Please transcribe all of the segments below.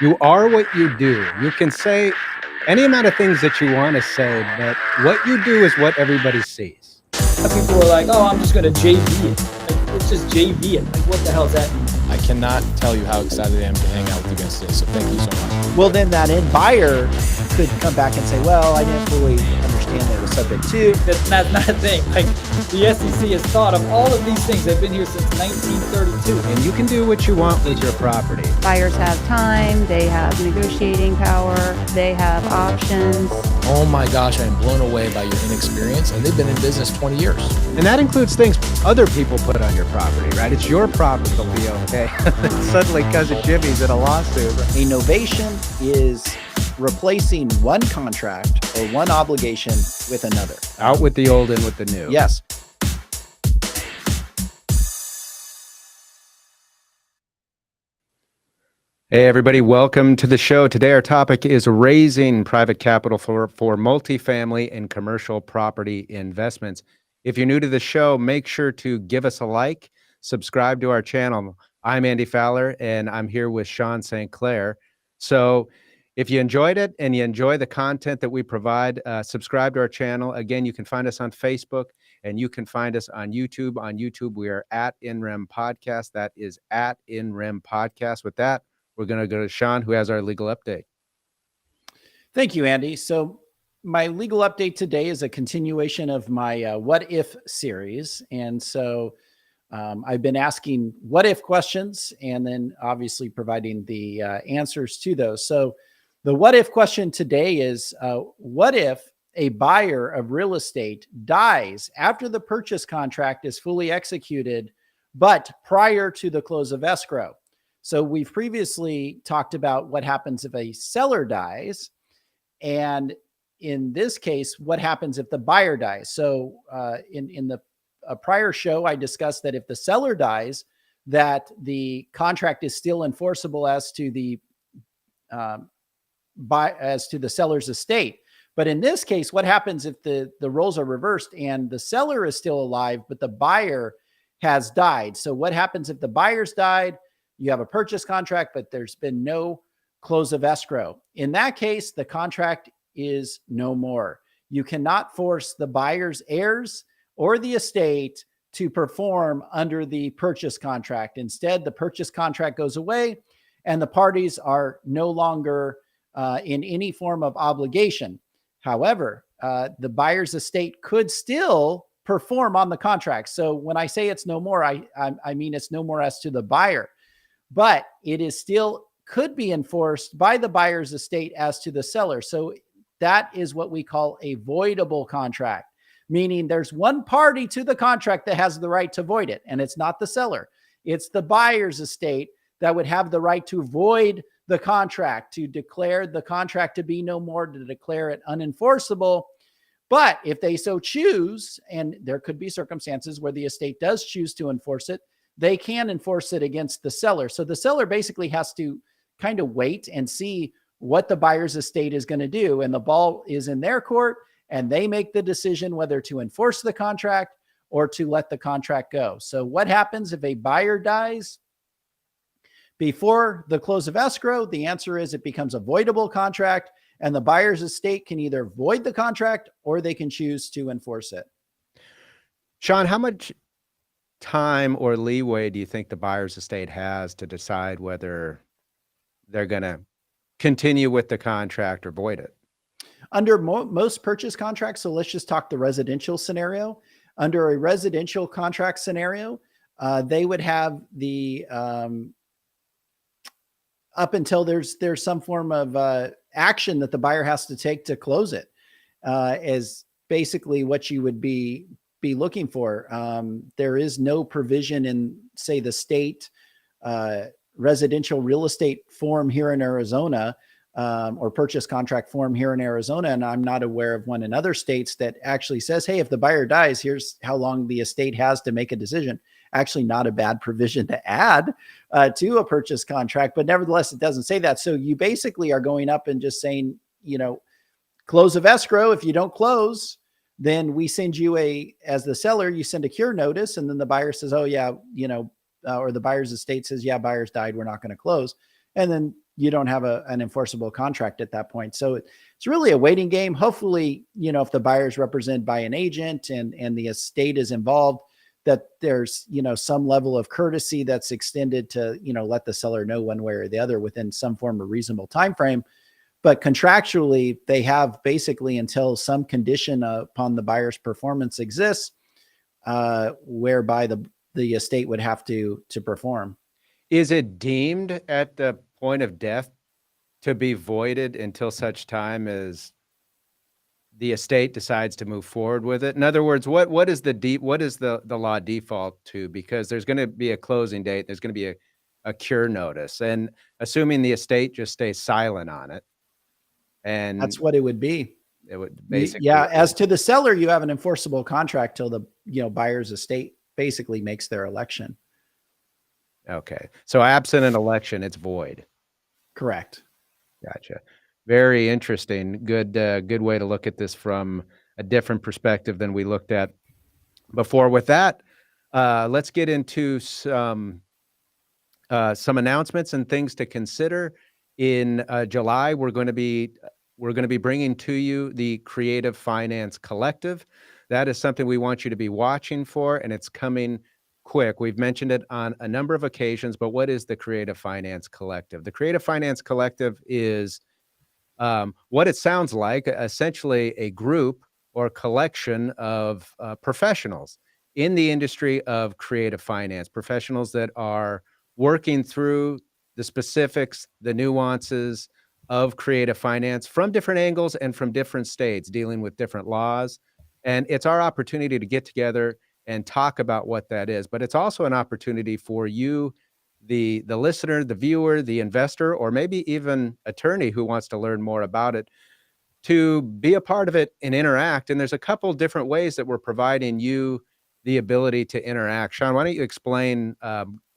You are what you do. You can say any amount of things that you want to say, but what you do is what everybody sees. People are like, "Oh, I'm just gonna JV it." Like, it's just JV it. Like, what the hell does that mean? I cannot tell you how excited I am to hang out with you guys today. So thank you so much. Well, then that end buyer could come back and say, well, I didn't fully understand that it was subject to. That's not a thing. Like, the SEC has thought of all of these things. They've been here since 1932. And you can do what you want with your property. Buyers have time, they have negotiating power, they have options. Oh my gosh, I am blown away by your inexperience, and they've been in business 20 years. And that includes things other people put on your property, right? It's your property to be okay. Suddenly, Cousin Jimmy's in a lawsuit. A novation is replacing one contract or one obligation with another. Out with the old, in with the new. Yes. Hey, everybody, welcome to the show. Today, our topic is raising private capital for multifamily and commercial property investments. If you're new to the show, make sure to give us a like, subscribe to our channel. I'm Andy Fowler, and I'm here with Sean St. Clair. So if you enjoyed it and you enjoy the content that we provide, subscribe to our channel. Again, you can find us on Facebook, and you can find us on YouTube. On YouTube, we are at InRem Podcast. That is at InRem Podcast. With that, we're going to go to Sean, who has our legal update. Thank you, Andy. So my legal update today is a continuation of my What If series. And so I've been asking what if questions and then obviously providing the answers to those. So the what if question today is, what if a buyer of real estate dies after the purchase contract is fully executed, but prior to the close of escrow? So we've previously talked about what happens if a seller dies. And in this case, what happens if the buyer dies? So in the prior show, I discussed that if the seller dies, that the contract is still enforceable as to the seller's estate. But in this case, what happens if the roles are reversed and the seller is still alive, but the buyer has died? So what happens if the buyer's died? You have a purchase contract, but there's been no close of escrow. In that case, the contract is no more. You cannot force the buyer's heirs or the estate to perform under the purchase contract. Instead, the purchase contract goes away and the parties are no longer in any form of obligation. However, the buyer's estate could still perform on the contract. So when I say it's no more, I mean it's no more as to the buyer. But it is still could be enforced by the buyer's estate as to the seller. So that is what we call a voidable contract, meaning there's one party to the contract that has the right to void it, and it's not the seller. It's the buyer's estate that would have the right to void the contract, to declare the contract to be no more, to declare it unenforceable. But if they so choose, and there could be circumstances where the estate does choose to enforce it, they can enforce it against the seller. So the seller basically has to kind of wait and see what the buyer's estate is going to do. And the ball is in their court, and they make the decision whether to enforce the contract or to let the contract go. So what happens if a buyer dies before the close of escrow? The answer is it becomes a voidable contract, and the buyer's estate can either void the contract or they can choose to enforce it. Sean, how much time or leeway do you think the buyer's estate has to decide whether they're going to continue with the contract or void it? Under most purchase contracts, so let's just talk the residential scenario. Under a residential contract scenario, they would have the up until there's some form of action that the buyer has to take to close it, is basically what you would be looking for. There is no provision in, say, the state residential real estate form here in Arizona, or purchase contract form here in Arizona, and I'm not aware of one in other states that actually says, hey, if the buyer dies, here's how long the estate has to make a decision. Actually, not a bad provision to add to a purchase contract, but nevertheless, it doesn't say that. So you basically are going up and just saying, close of escrow. If you don't close, then we send you as the seller, you send a cure notice, and then the buyer says, oh yeah, or the buyer's estate says, yeah, buyers died, we're not going to close. And then you don't have an enforceable contract at that point. So it's really a waiting game. Hopefully, if the buyer is represented by an agent and the estate is involved, that there's, some level of courtesy that's extended to, let the seller know one way or the other within some form of reasonable time frame. But contractually, they have basically until some condition upon the buyer's performance exists, whereby the estate would have to perform. Is it deemed at the point of death to be voided until such time as the estate decides to move forward with it? In other words, what is the law default to? Because there's going to be a closing date, there's going to be a cure notice, and assuming the estate just stays silent on it, and that's what it would be. It would basically, yeah. As to the seller, you have an enforceable contract till the buyer's estate basically makes their election. Okay, so absent an election, it's void. Correct. Gotcha. Very interesting. Good way to look at this from a different perspective than we looked at before. With that, let's get into some announcements and things to consider. In July, we're going to be bringing to you the Creative Finance Collective. That is something we want you to be watching for, and it's coming quick. We've mentioned it on a number of occasions, but what is the Creative Finance Collective? The Creative Finance Collective is what it sounds like, essentially a group or collection of professionals in the industry of creative finance, professionals that are working through the specifics, the nuances of creative finance from different angles and from different states, dealing with different laws. And it's our opportunity to get together and talk about what that is. But it's also an opportunity for you, the listener, the viewer, the investor, or maybe even attorney who wants to learn more about it, to be a part of it and interact. And there's a couple different ways that we're providing you the ability to interact. Sean, why don't you explain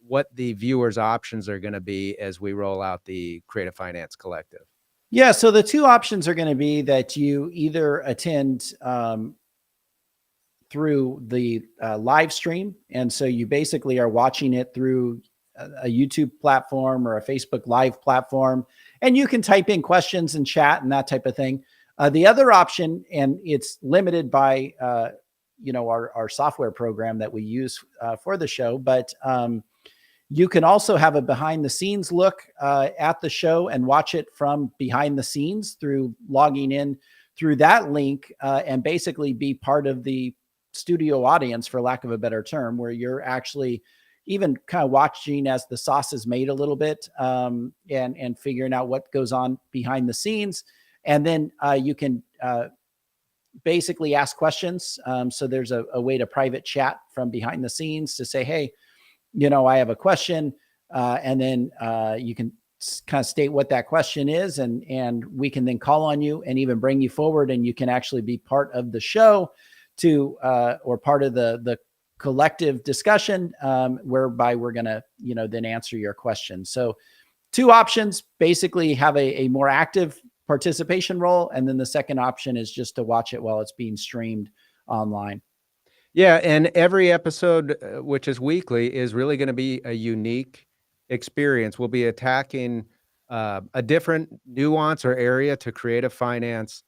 what the viewers' options are going to be as we roll out the Creative Finance Collective? Yeah, so the two options are going to be that you either attend through the live stream. And so you basically are watching it through a YouTube platform or a Facebook Live platform, and you can type in questions and chat and that type of thing. The other option, and it's limited by our software program that we use for the show, but you can also have a behind the scenes look at the show and watch it from behind the scenes through logging in through that link and basically be part of the studio audience, for lack of a better term, where you're actually even kind of watching as the sauce is made a little bit and figuring out what goes on behind the scenes. And then you can basically ask questions. So there's a way to private chat from behind the scenes to say, hey, I have a question. And then you can kind of state what that question is. And we can then call on you and even bring you forward, and you can actually be part of the show or part of the collective discussion, whereby we're going to, then answer your questions. So two options: basically have a more active participation role. And then the second option is just to watch it while it's being streamed online. Yeah. And every episode, which is weekly, is really going to be a unique experience. We'll be attacking a different nuance or area to creative finance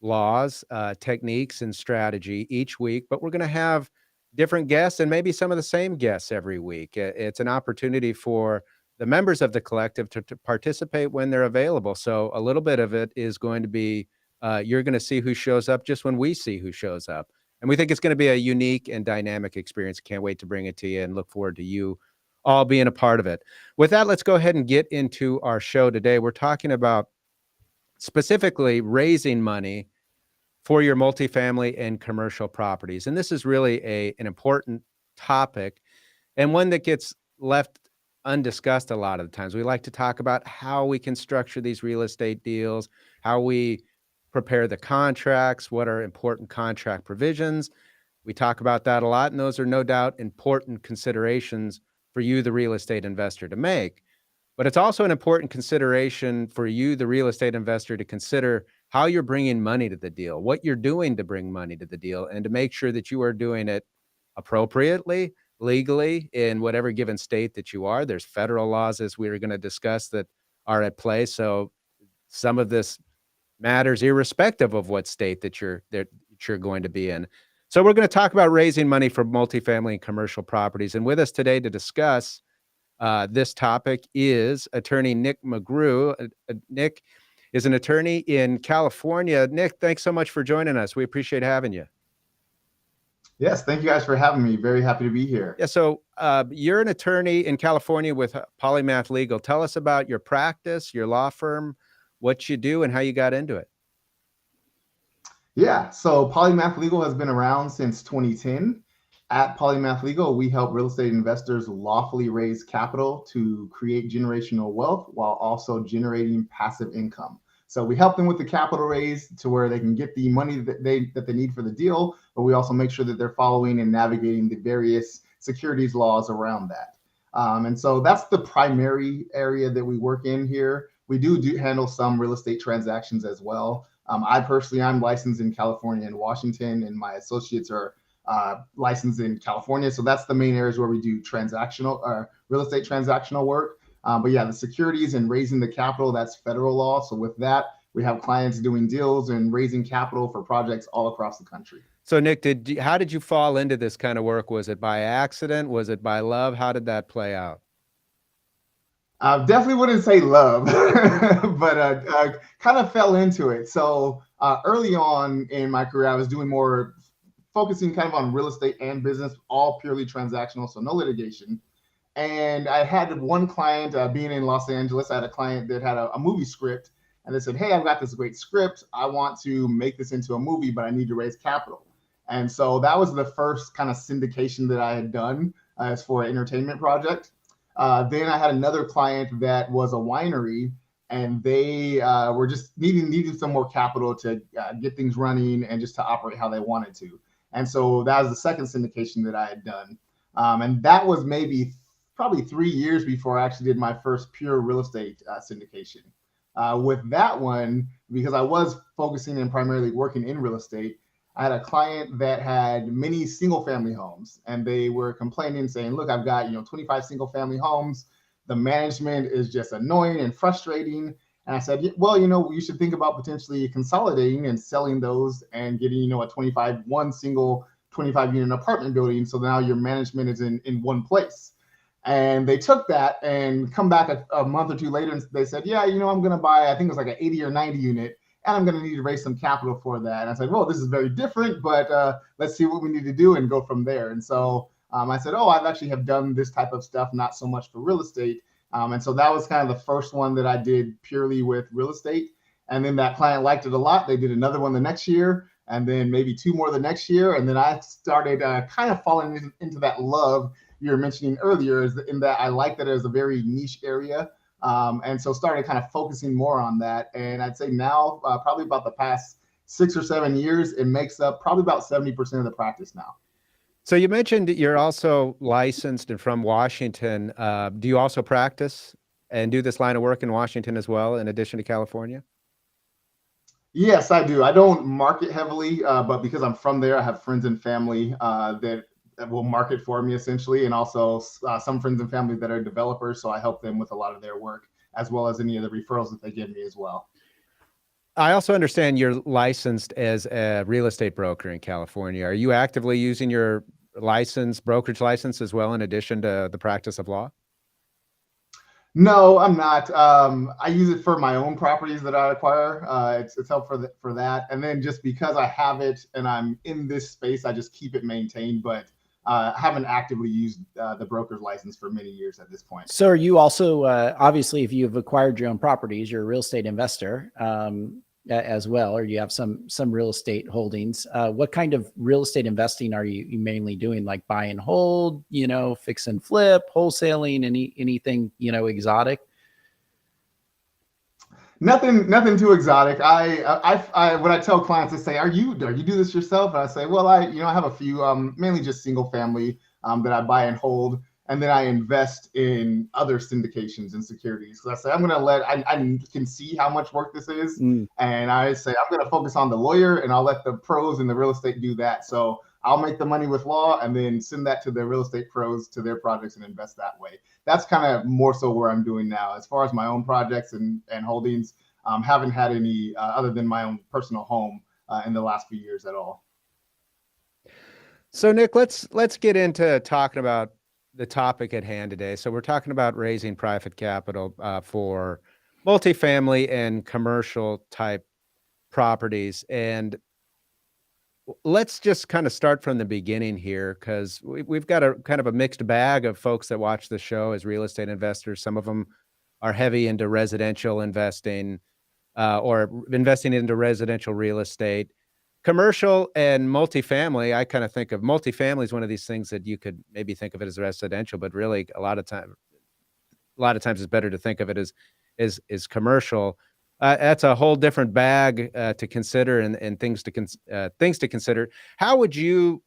laws, techniques, and strategy each week, but we're going to have different guests and maybe some of the same guests every week. It's an opportunity for the members of the collective to participate when they're available. So a little bit of it is going to be, you're going to see who shows up just when we see who shows up. And we think it's going to be a unique and dynamic experience. Can't wait to bring it to you and look forward to you all being a part of it. With that, let's go ahead and get into our show today. We're talking about specifically raising money for your multifamily and commercial properties. And this is really an important topic, and one that gets left undiscussed a lot of the times. We like to talk about how we can structure these real estate deals, how we prepare the contracts, what are important contract provisions. We talk about that a lot, and those are no doubt important considerations for you, the real estate investor, to make. But it's also an important consideration for you, the real estate investor, to consider how you're bringing money to the deal, what you're doing to bring money to the deal, and to make sure that you are doing it appropriately, legally in whatever given state that you are. There's federal laws, as we were going to discuss, that are at play. So some of this matters irrespective of what state that you're going to be in. So we're going to talk about raising money for multifamily and commercial properties. And with us today to discuss this topic is attorney Nic McGrue. Nic is an attorney in California. Nic, thanks so much for joining us. We appreciate having you. Yes, thank you guys for having me. Very happy to be here. Yeah, so you're an attorney in California with Polymath Legal. Tell us about your practice, your law firm, what you do, and how you got into it. Yeah, so Polymath Legal has been around since 2010. At Polymath Legal, we help real estate investors lawfully raise capital to create generational wealth while also generating passive income. So we help them with the capital raise to where they can get the money that they need for the deal, but we also make sure that they're following and navigating the various securities laws around that. And so that's the primary area that we work in here. We do handle some real estate transactions as well. I'm licensed in California and Washington, and my associates are licensed in California. So that's the main areas where we do transactional real estate transactional work. But yeah, the securities and raising the capital, that's federal law. So with that, we have clients doing deals and raising capital for projects all across the country. So Nic, how did you fall into this kind of work? Was it by accident? Was it by love? How did that play out? I definitely wouldn't say love, but kind of fell into it. So early on in my career, I was doing more focusing kind of on real estate and business, all purely transactional, so no litigation. And I had one client being in Los Angeles. I had a client that had a movie script, and they said, "Hey, I've got this great script. I want to make this into a movie, but I need to raise capital." And so that was the first kind of syndication that I had done as for an entertainment project. Then I had another client that was a winery, and they were just needing some more capital to get things running and just to operate how they wanted to. And so that was the second syndication that I had done. And that was probably 3 years before I actually did my first pure real estate syndication. With that one, because I was focusing and primarily working in real estate, I had a client that had many single family homes, and they were complaining saying, "Look, I've got 25 single family homes. The management is just annoying and frustrating." And I said, "Well, you should think about potentially consolidating and selling those and getting one single 25 unit apartment building, so now your management is in one place." And they took that and come back a month or two later, and they said, "Yeah, I'm going to buy, I think it was like an 80 or 90 unit, and I'm going to need to raise some capital for that." And I said, "Well, this is very different, but let's see what we need to do and go from there." And so I said, "Oh, I've actually have done this type of stuff, not so much for real estate." And so that was kind of the first one that I did purely with real estate. And then that client liked it a lot. They did another one the next year, and then maybe two more the next year. And then I started kind of falling into that love you were mentioning earlier, in that I like that it was a very niche area. And so started kind of focusing more on that. And I'd say now, probably about the past 6 or 7 years, it makes up probably about 70% of the practice now. So you mentioned that you're also licensed and from Washington. Do you also practice and do this line of work in Washington as well, in addition to California? Yes, I do. I don't market heavily, but because I'm from there, I have friends and family that will market for me essentially, and also some friends and family that are developers. So I help them with a lot of their work, as well as any of the referrals that they give me as well. I also understand you're licensed as a real estate broker in California. Are you actively using your brokerage license as well, in addition to the practice of law? No, I'm not. I use it for my own properties that I acquire. It's helpful for that. And then just because I have it and I'm in this space, I just keep it maintained, but I haven't actively used the broker's license for many years at this point. So are you also, obviously, if you've acquired your own properties, you're a real estate investor as well, or you have some real estate holdings. What kind of real estate investing are you mainly doing? Like buy and hold, fix and flip, wholesaling, anything, exotic? Nothing too exotic. When I tell clients, they say, "Are you do this yourself?" And I say, "Well, I have a few, mainly just single family that I buy and hold, and then I invest in other syndications and securities." So I say, I can see how much work this is, and I say I'm going to focus on the lawyer, and I'll let the pros in the real estate do that. So I'll make the money with law and then send that to the real estate pros to their projects and invest that way. That's kind of more so where I'm doing now. As far as my own projects and holdings, haven't had any other than my own personal home in the last few years at all. So Nick, let's get into talking about the topic at hand today. So we're talking about raising private capital for multifamily and commercial type properties. And let's just kind of start from the beginning here, because we've got a kind of a mixed bag of folks that watch the show as real estate investors. Some of them are heavy into residential investing or investing into residential real estate. Commercial and multifamily, I kind of think of multifamily as one of these things that you could maybe think of it as residential, but really a lot of times it's better to think of it as commercial. That's a whole different bag to consider and things to consider. How would you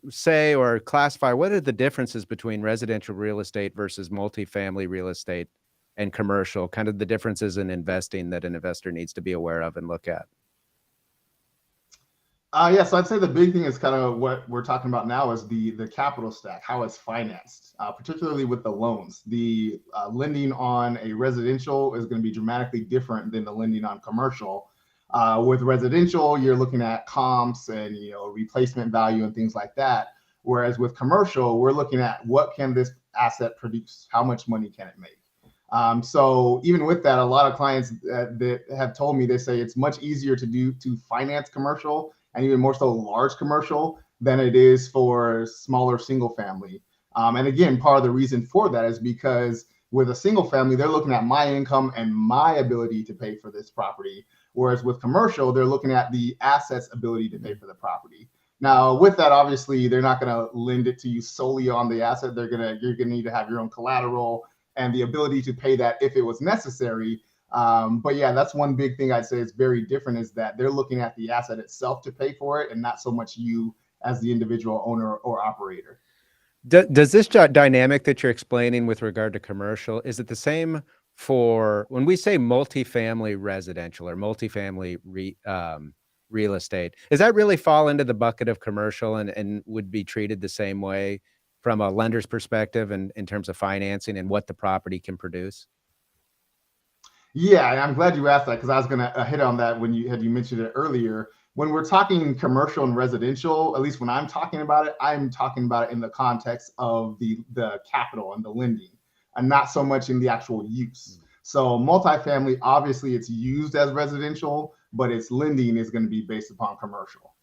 say or classify what are the differences between residential real estate versus multifamily real estate and commercial? Kind of the differences in investing that an investor needs to be aware of and look at. So I'd say the big thing is kind of what we're talking about now is the capital stack, how it's financed, particularly with the loans. The lending on a residential is going to be dramatically different than the lending on commercial. With residential, you're looking at comps and replacement value and things like that. Whereas with commercial, we're looking at what can this asset produce? How much money can it make? So even with that, a lot of clients that have told me, they say it's much easier to finance commercial and even more so large commercial than it is for smaller single family. And again, part of the reason for that is because with a single family, they're looking at my income and my ability to pay for this property. Whereas with commercial, they're looking at the asset's ability to pay for the property. Now, with that, obviously, they're not going to lend it to you solely on the asset. You're going to need to have your own collateral and the ability to pay that if it was necessary. But yeah, that's one big thing I'd say is very different, is that they're looking at the asset itself to pay for it and not so much you as the individual owner or operator. Does this dynamic that you're explaining with regard to commercial, is it the same for when we say multifamily residential or multifamily real estate? Does that really fall into the bucket of commercial and would be treated the same way from a lender's perspective and in terms of financing and what the property can produce? Yeah, and I'm glad you asked that, because I was going to hit on that when you mentioned it earlier. When we're talking commercial and residential, at least when I'm talking about it, I'm talking about it in the context of the capital and the lending, and not so much in the actual use. So multifamily, obviously it's used as residential, but its lending is going to be based upon commercial.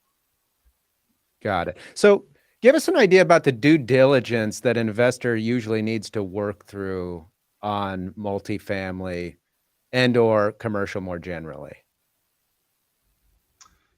Got it. So give us an idea about the due diligence that an investor usually needs to work through on multifamily and or commercial more generally.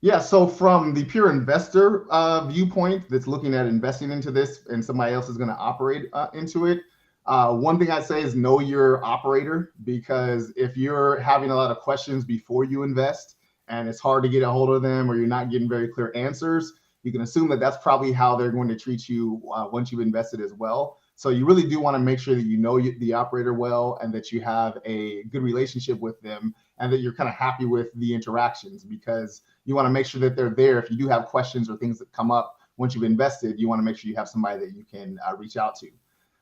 Yeah, so from the pure investor viewpoint that's looking at investing into this and somebody else is going to operate into it, one thing I'd say is know your operator, because if you're having a lot of questions before you invest and it's hard to get a hold of them or you're not getting very clear answers, you can assume that that's probably how they're going to treat you once you've invested as well. So you really do want to make sure that you know the operator well and that you have a good relationship with them and that you're kind of happy with the interactions, because you want to make sure that they're there. If you do have questions or things that come up once you've invested, you want to make sure you have somebody that you can reach out to.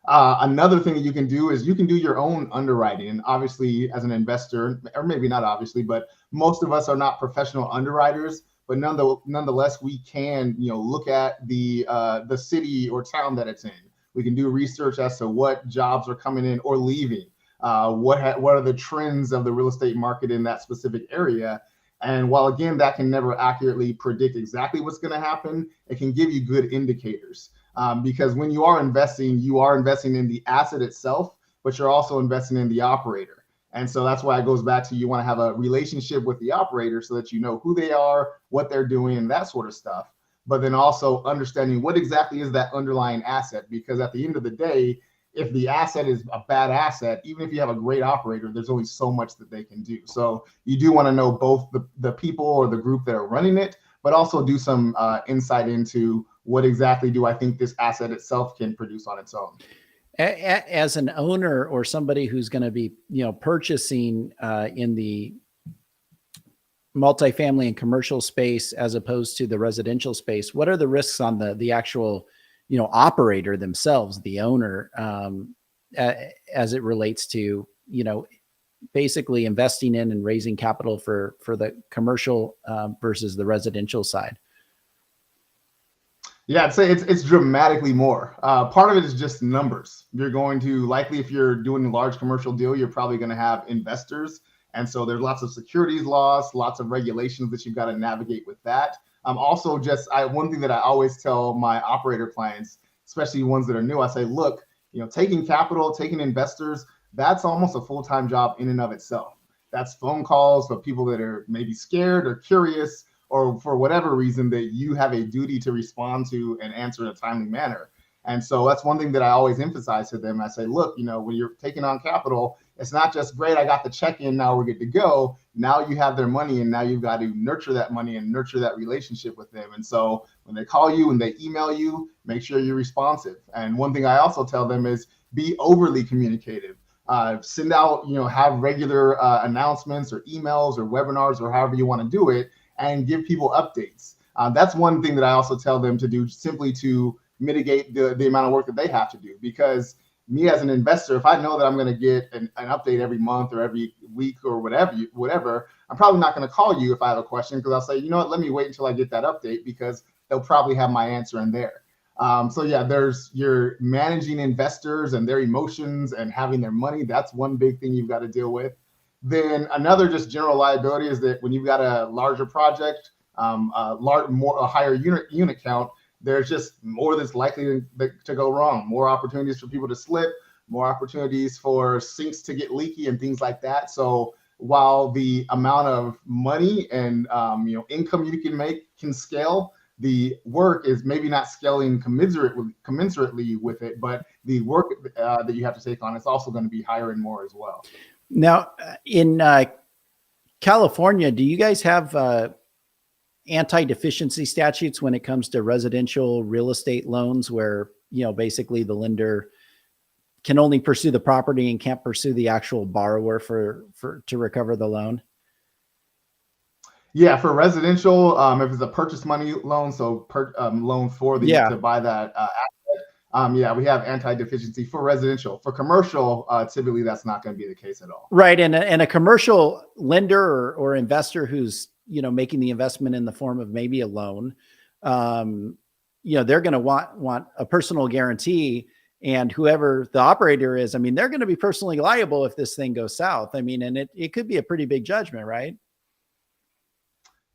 Another thing that you can do is you can do your own underwriting. And obviously, as an investor, or maybe not obviously, but most of us are not professional underwriters. But nonetheless, we can look at the city or town that it's in. We can do research as to what jobs are coming in or leaving. What are the trends of the real estate market in that specific area? And while again, that can never accurately predict exactly what's going to happen, it can give you good indicators. Because when you are investing in the asset itself, but you're also investing in the operator. And so that's why it goes back to, you want to have a relationship with the operator so that you know who they are, what they're doing, and that sort of stuff. But then also understanding what exactly is that underlying asset, because at the end of the day, if the asset is a bad asset, even if you have a great operator, there's only so much that they can do. So you do want to know both the people or the group that are running it, but also do some insight into what exactly do I think this asset itself can produce on its own. As an owner or somebody who's going to be, purchasing in the multifamily and commercial space as opposed to the residential space, what are the risks on the actual, operator themselves, the owner, as it relates to, basically investing in and raising capital for the commercial versus the residential side? Yeah, I'd say it's dramatically more. Part of it is just numbers. You're going to likely, if you're doing a large commercial deal, you're probably going to have investors. And so there's lots of securities laws, lots of regulations that you've got to navigate with that. Also, one thing that I always tell my operator clients, especially ones that are new, I say, look, taking capital, taking investors, that's almost a full-time job in and of itself. That's phone calls for people that are maybe scared or curious, or for whatever reason that you have a duty to respond to and answer in a timely manner. And so that's one thing that I always emphasize to them. I say, look, when you're taking on capital, it's not just great, I got the check in, now we're good to go. Now you have their money, and now you've got to nurture that money and nurture that relationship with them. And so when they call you and they email you, make sure you're responsive. And one thing I also tell them is be overly communicative. Send out, have regular announcements or emails or webinars or however you want to do it, and give people updates. That's one thing that I also tell them to do, simply to mitigate the amount of work that they have to do. Because me as an investor, if I know that I'm going to get an update every month or every week or whatever, I'm probably not going to call you if I have a question, because I'll say, you know what, let me wait until I get that update, because they'll probably have my answer in there. So yeah, you're managing investors and their emotions and having their money. That's one big thing you've got to deal with. Then another just general liability is that when you've got a larger project, a higher unit count, there's just more that's likely to go wrong, more opportunities for people to slip, more opportunities for sinks to get leaky and things like that. So while the amount of money and income you can make can scale, the work is maybe not scaling commensurately with it, but the work that you have to take on is also going to be higher and more as well. Now, in California, do you guys have anti-deficiency statutes when it comes to residential real estate loans, where, basically the lender can only pursue the property and can't pursue the actual borrower to recover the loan? Yeah, for residential, if it's a purchase money loan, so loan for to buy that asset, we have anti-deficiency for residential. For commercial, typically that's not going to be the case at all. Right, and a commercial lender or investor who's making the investment in the form of maybe a loan, they're going to want a personal guarantee, and whoever the operator is, they're going to be personally liable if this thing goes south. And it could be a pretty big judgment, right?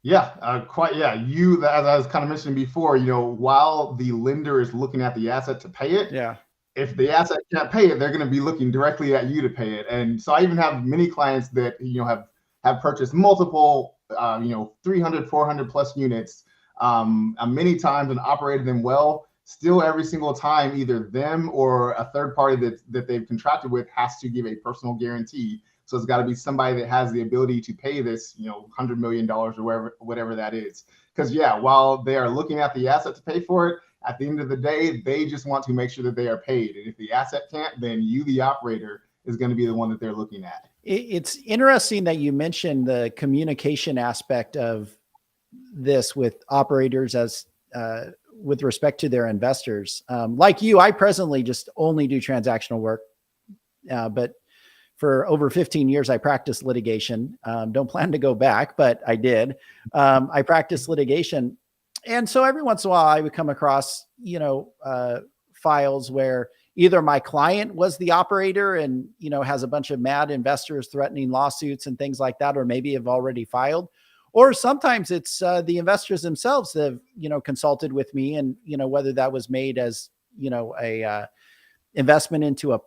Yeah, quite. Yeah, as I was kind of mentioning before, while the lender is looking at the asset to pay it, if the asset can't pay it, they're going to be looking directly at you to pay it. And so I even have many clients that have purchased multiple 300, 400 plus units many times and operated them well. Still, every single time, either them or a third party that they've contracted with has to give a personal guarantee. So it's got to be somebody that has the ability to pay this, $100 million or whatever that is. Because while they are looking at the asset to pay for it, at the end of the day, they just want to make sure that they are paid. And if the asset can't, then you, the operator, is going to be the one that they're looking at. It's interesting that you mentioned the communication aspect of this with operators as with respect to their investors. Like you, I presently just only do transactional work, but for over 15 years, I practiced litigation. Don't plan to go back, but I did. I practiced litigation. And so every once in a while I would come across, files where either my client was the operator and, has a bunch of mad investors threatening lawsuits and things like that, or maybe have already filed, or sometimes it's the investors themselves that have, consulted with me, and, whether that was made as, a investment into a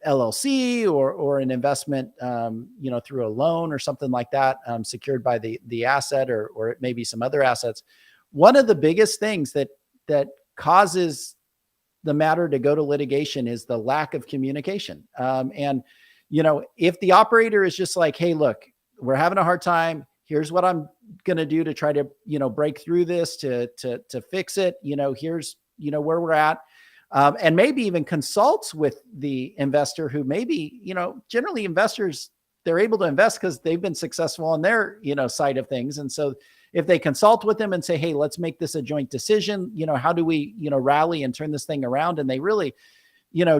LLC or an investment, through a loan or something like that, secured by the asset, or it may be some other assets. One of the biggest things that causes the matter to go to litigation is the lack of communication. And if the operator is just like, hey, look, we're having a hard time. Here's what I'm going to do to try to, break through this, to fix it. Here's, where we're at. And maybe even consults with the investor, who maybe, generally investors they're able to invest because they've been successful on their, side of things. And so if they consult with them and say, hey, let's make this a joint decision, how do we, rally and turn this thing around? And they really,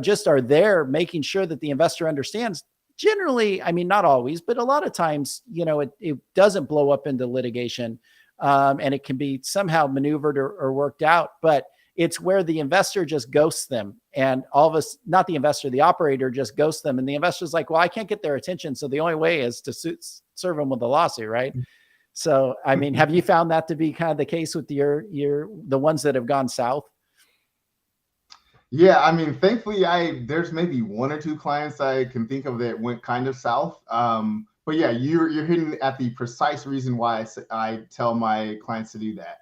just are there making sure that the investor understands. Generally, I mean, not always, but a lot of times, it doesn't blow up into litigation, and it can be somehow maneuvered or worked out. But it's where the investor just ghosts them, and all of us, not the investor, the operator just ghosts them. And the investor's like, well, I can't get their attention. So the only way is to serve them with a lawsuit, right? So, I mean, have you found that to be kind of the case with the ones that have gone south? Yeah, I mean, thankfully, there's maybe one or two clients I can think of that went kind of south. But yeah, you're hitting at the precise reason why I tell my clients to do that.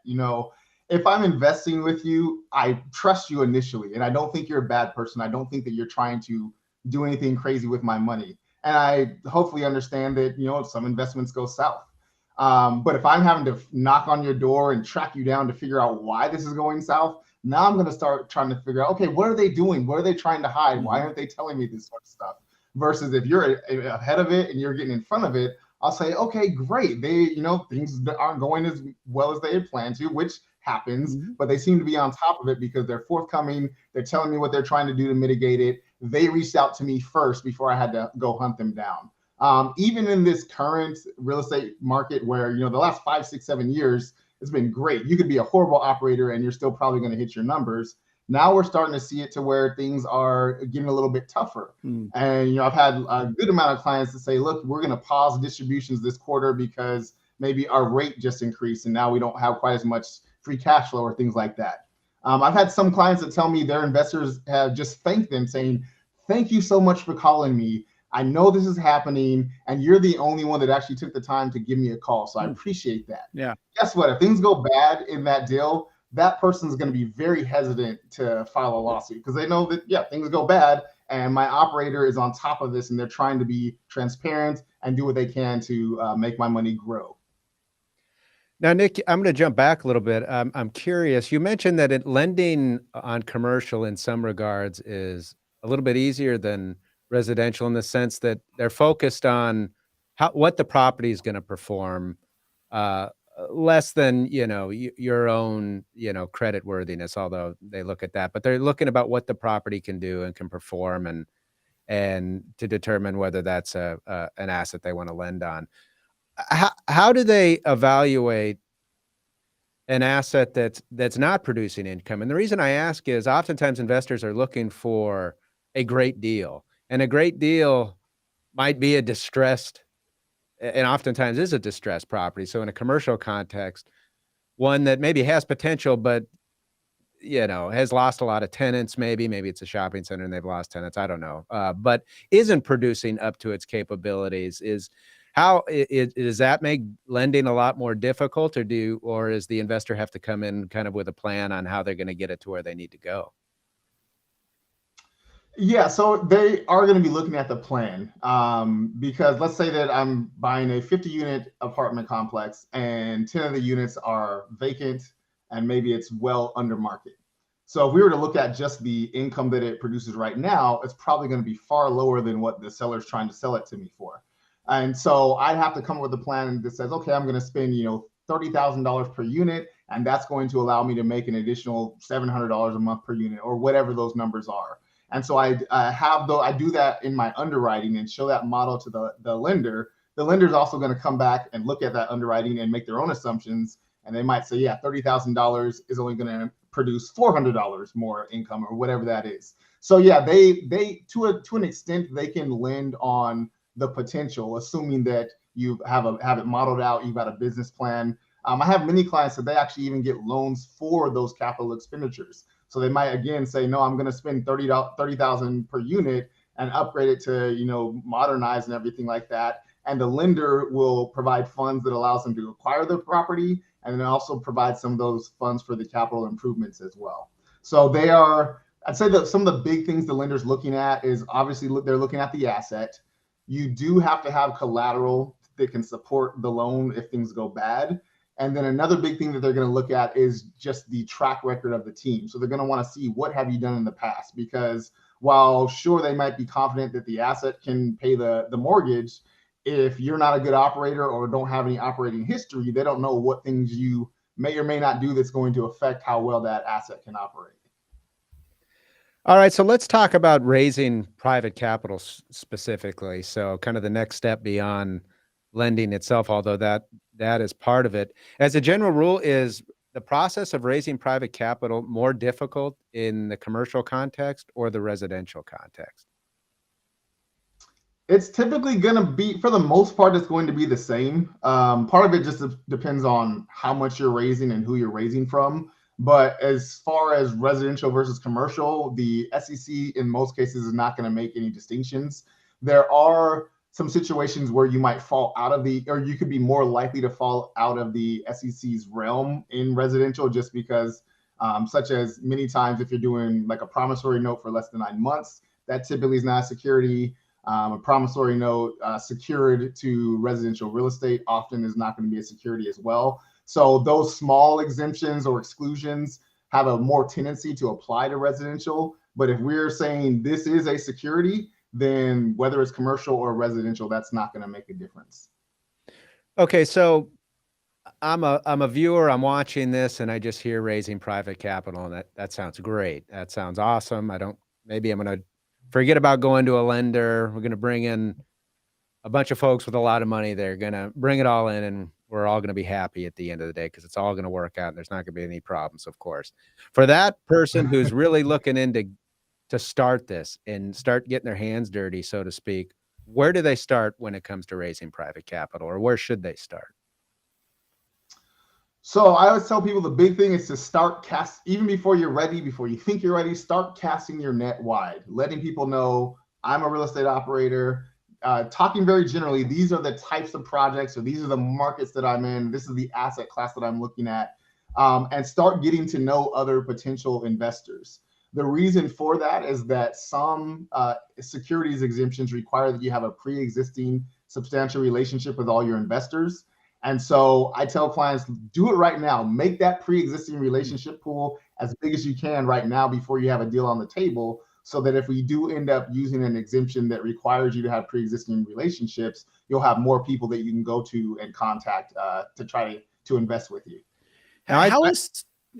If I'm investing with you, I trust you initially, and I don't think you're a bad person. I don't think that you're trying to do anything crazy with my money. And I hopefully understand that, some investments go south. But if I'm having to knock on your door and track you down to figure out why this is going south, now I'm going to start trying to figure out, okay, what are they doing? What are they trying to hide? Why aren't they telling me this sort of stuff? Versus if you're ahead of it and you're getting in front of it, I'll say, okay, great. Things aren't going as well as they had planned to, which happens, but they seem to be on top of it because they're forthcoming. They're telling me what they're trying to do to mitigate it. They reached out to me first before I had to go hunt them down. Even in this current real estate market where, the last 5, 6, 7 years, it's been great. You could be a horrible operator and you're still probably going to hit your numbers. Now we're starting to see it to where things are getting a little bit tougher. And, I've had a good amount of clients that say, look, we're going to pause distributions this quarter because maybe our rate just increased and now we don't have quite as much free cash flow or things like that. I've had some clients that tell me their investors have just thanked them saying, thank you so much for calling me. I know this is happening and you're the only one that actually took the time to give me a call. So I appreciate that. Yeah. Guess what? If things go bad in that deal, that person's going to be very hesitant to file a lawsuit because they know that, things go bad and my operator is on top of this and they're trying to be transparent and do what they can to make my money grow. Now, Nick, I'm going to jump back a little bit. I'm curious. You mentioned that lending on commercial in some regards is a little bit easier than residential in the sense that they're focused on what the property is going to perform, less than, your own, credit worthiness, although they look at that, but they're looking about what the property can do and can perform and to determine whether that's an asset they want to lend on. How do they evaluate an asset that's not producing income? And the reason I ask is oftentimes investors are looking for a great deal. And a great deal might be a distressed, and oftentimes is a distressed property. So in a commercial context, one that maybe has potential, but, has lost a lot of tenants, maybe it's a shopping center and they've lost tenants. I don't know. But isn't producing up to its capabilities. Does that make lending a lot more difficult or does the investor have to come in kind of with a plan on how they're going to get it to where they need to go? Yeah, so they are going to be looking at the plan because let's say that I'm buying a 50-unit apartment complex and 10 of the units are vacant and maybe it's well under market. So if we were to look at just the income that it produces right now, it's probably going to be far lower than what the seller's trying to sell it to me for. And so I'd have to come up with a plan that says, okay, I'm going to spend, $30,000 per unit, and that's going to allow me to make an additional $700 a month per unit or whatever those numbers are. And so I do that in my underwriting and show that model to the lender. The lender's also going to come back and look at that underwriting and make their own assumptions. And they might say, yeah, $30,000 is only going to produce $400 more income or whatever that is. So yeah, they to an extent they can lend on the potential, assuming that you have it modeled out, you've got a business plan. I have many clients that they actually even get loans for those capital expenditures. So they might again say, no, I'm going to spend $30,000 per unit and upgrade it to, modernize and everything like that. And the lender will provide funds that allows them to acquire the property and then also provide some of those funds for the capital improvements as well. So I'd say that some of the big things the lender's looking at is obviously they're looking at the asset. You do have to have collateral that can support the loan if things go bad. And then another big thing that they're going to look at is just the track record of the team. So they're going to want to see what have you done in the past, because while sure they might be confident that the asset can pay the mortgage, if you're not a good operator or don't have any operating history, they don't know what things you may or may not do that's going to affect how well that asset can operate. All right, so let's talk about raising private capital specifically. So kind of the next step beyond lending itself, although that is part of it. As a general rule, is the process of raising private capital more difficult in the commercial context or the residential context? It's typically going to be, for the most part, it's going to be the same. Part of it just depends on how much you're raising and who you're raising from. But as far as residential versus commercial, the SEC in most cases is not going to make any distinctions. There are some situations where you might fall out of or you could be more likely to fall out of the SEC's realm in residential, just because, such as many times if you're doing like a promissory note for less than 9 months, that typically is not a security. A promissory note secured to residential real estate often is not going to be a security as well. So those small exemptions or exclusions have a more tendency to apply to residential. But if we're saying this is a security, then whether it's commercial or residential, that's not going to make a difference. Okay, so I'm a viewer, I'm watching this, and I just hear raising private capital, and that sounds great. That sounds awesome. Maybe I'm going to forget about going to a lender. We're going to bring in a bunch of folks with a lot of money. They're going to bring it all in, and we're all going to be happy at the end of the day because it's all going to work out and there's not going to be any problems, of course. For that person who's really looking to start this and start getting their hands dirty, so to speak, where do they start when it comes to raising private capital, or where should they start? So I always tell people the big thing is to start even before you're ready, before you think you're ready, start casting your net wide, letting people know I'm a real estate operator, talking very generally, these are the types of projects, or these are the markets that I'm in, this is the asset class that I'm looking at, and start getting to know other potential investors. The reason for that is that some securities exemptions require that you have a pre-existing substantial relationship with all your investors. And so I tell clients, do it right now. Make that pre-existing relationship pool as big as you can right now before you have a deal on the table, so that if we do end up using an exemption that requires you to have pre-existing relationships, you'll have more people that you can go to and contact to try to invest with you. Now,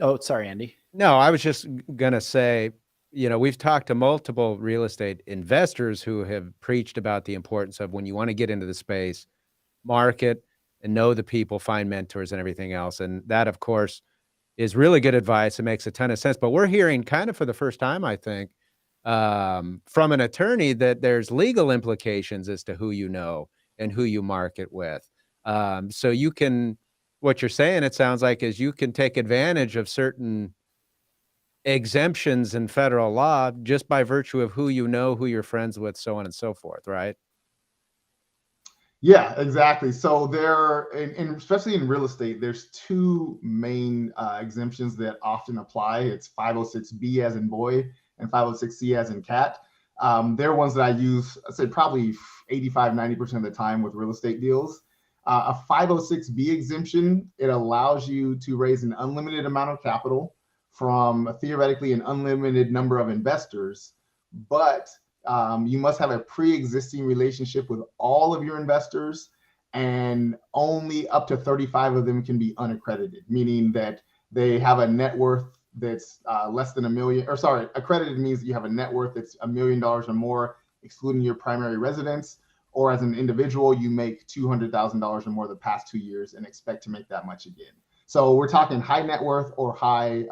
Oh, sorry, Andy. No, I was just going to say, we've talked to multiple real estate investors who have preached about the importance of, when you want to get into the space, market and know the people, find mentors and everything else. And that, of course, is really good advice. It makes a ton of sense. But we're hearing kind of for the first time, I think, from an attorney that there's legal implications as to who you know and who you market with. So what you're saying, it sounds like, is you can take advantage of certain exemptions in federal law just by virtue of who you know, who you're friends with, so on and so forth, right? Yeah, exactly. So especially in real estate, there's two main exemptions that often apply. It's 506B as in boy and 506C as in cat. They're ones that I use, I'd say probably 85-90% of the time with real estate deals. A 506B exemption, it allows you to raise an unlimited amount of capital from theoretically an unlimited number of investors, but you must have a pre-existing relationship with all of your investors, and only up to 35 of them can be unaccredited, meaning that they have a net worth that's less than $1 million, or sorry, accredited means that you have a net worth that's $1 million or more, excluding your primary residence, or as an individual, you make $200,000 or more the past 2 years and expect to make that much again. So we're talking high net worth or high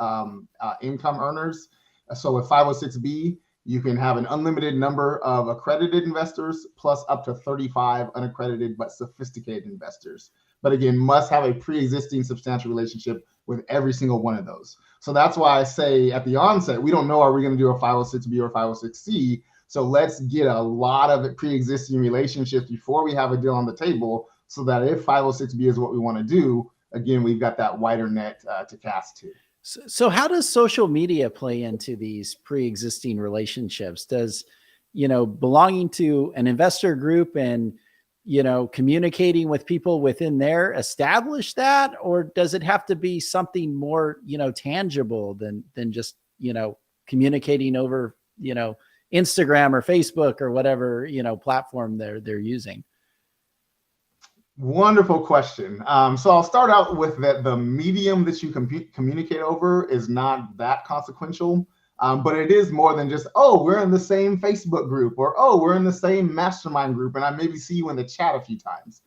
income earners. So with 506B, you can have an unlimited number of accredited investors plus up to 35 unaccredited but sophisticated investors. But again, must have a pre-existing substantial relationship with every single one of those. So that's why I say at the onset, we don't know, are we going to do a 506B or 506C? So let's get a lot of pre-existing relationships before we have a deal on the table, so that if 506B is what we want to do, again, we've got that wider net to cast to. So how does social media play into these pre-existing relationships? Does, belonging to an investor group and, communicating with people within there establish that? Or does it have to be something more, tangible than just, communicating over, Instagram or Facebook or whatever, platform they're using? Wonderful question. So I'll start out with that the medium that you communicate over is not that consequential, but it is more than just, oh, we're in the same Facebook group, or oh, we're in the same mastermind group, and I maybe see you in the chat a few times.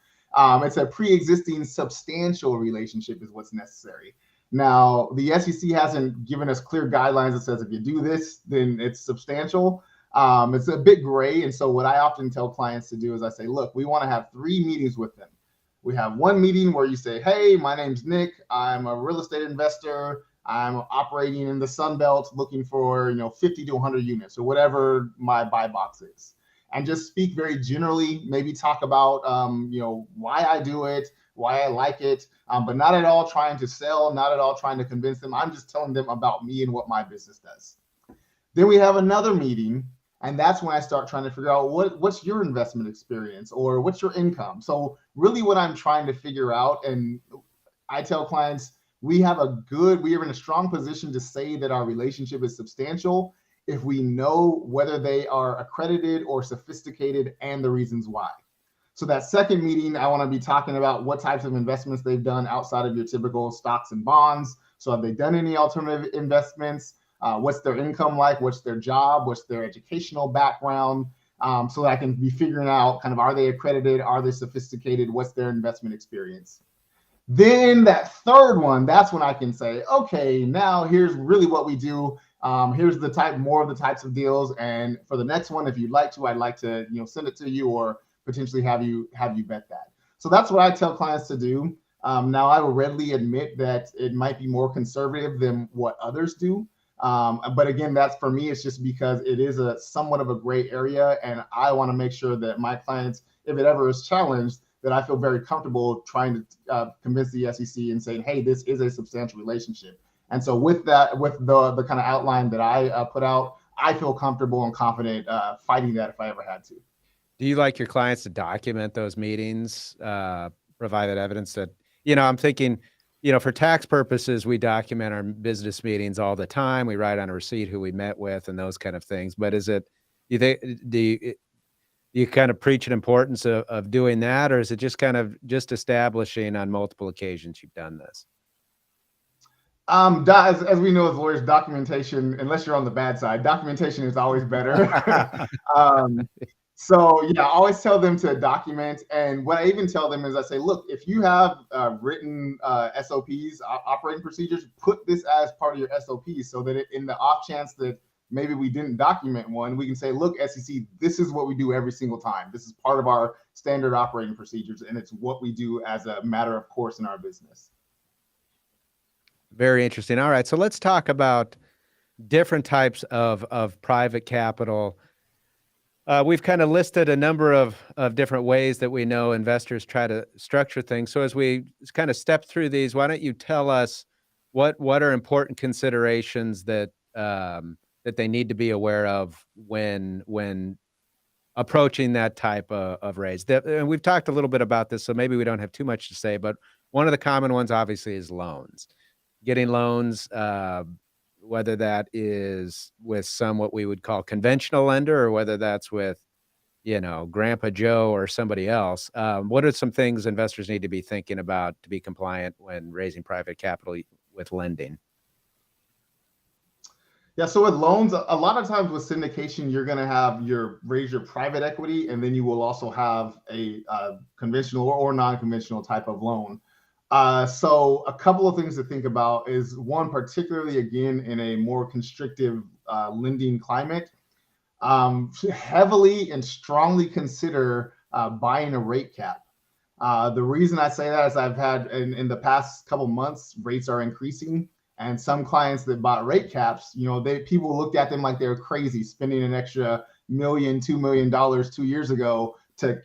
It's a pre-existing substantial relationship is what's necessary. Now, the SEC hasn't given us clear guidelines that says if you do this, then it's substantial. It's a bit gray. And so what I often tell clients to do is I say, look, we want to have 3 meetings with them. We have one meeting where you say, hey, my name's Nick. I'm a real estate investor. I'm operating in the Sun Belt looking for 50 to 100 units or whatever my buy box is. And just speak very generally, maybe talk about why I do it, why I like it, but not at all trying to sell, not at all trying to convince them. I'm just telling them about me and what my business does. Then we have another meeting, and that's when I start trying to figure out what's your investment experience or what's your income. So really what I'm trying to figure out, and I tell clients, we are in a strong position to say that our relationship is substantial if we know whether they are accredited or sophisticated and the reasons why. So that second meeting, I want to be talking about what types of investments they've done outside of your typical stocks and bonds. So have they done any alternative investments? What's their income like? What's their job? What's their educational background? So that I can be figuring out kind of, are they accredited? Are they sophisticated? What's their investment experience? Then that third one, that's when I can say, okay, now here's really what we do. Here's more of the types of deals. And for the next one, if you'd like to, I'd like to send it to you or potentially have you bet that. So that's what I tell clients to do. Now I will readily admit that it might be more conservative than what others do. But again, that's for me, it's just because it is somewhat of a gray area. And I want to make sure that my clients, if it ever is challenged, that I feel very comfortable trying to convince the SEC and saying, hey, this is a substantial relationship. And so with that, with the kind of outline that I put out, I feel comfortable and confident fighting that if I ever had to. Do you like your clients to document those meetings, provide that evidence that, I'm thinking, for tax purposes, we document our business meetings all the time. We write on a receipt who we met with and those kind of things. But do you kind of preach an importance of doing that, or is it just kind of establishing on multiple occasions you've done this? As we know as lawyers, documentation, unless you're on the bad side, documentation is always better. So yeah, I always tell them to document. And what I even tell them is I say, look, if you have written SOPs, operating procedures, put this as part of your SOPs so that in the off chance that maybe we didn't document one, we can say, look, SEC, this is what we do every single time. This is part of our standard operating procedures, and it's what we do as a matter of course in our business. Very interesting. All right, so let's talk about different types of private capital. We've kind of listed a number of different ways that we know investors try to structure things. So as we kind of step through these, why don't you tell us what are important considerations that they need to be aware of when approaching that type of raise? And we've talked a little bit about this, so maybe we don't have too much to say, but one of the common ones obviously is loans. Getting loans, whether that is with what we would call conventional lender, or whether that's with, Grandpa Joe or somebody else. What are some things investors need to be thinking about to be compliant when raising private capital with lending? Yeah, so with loans, a lot of times with syndication, you're going to raise your private equity, and then you will also have a conventional or non-conventional type of loan. So a couple of things to think about is one, particularly again in a more constrictive lending climate, heavily and strongly consider buying a rate cap. The reason I say that is I've had in the past couple months, rates are increasing, and some clients that bought rate caps, people looked at them like they were crazy, spending an extra $1 million, $2 million 2 years ago to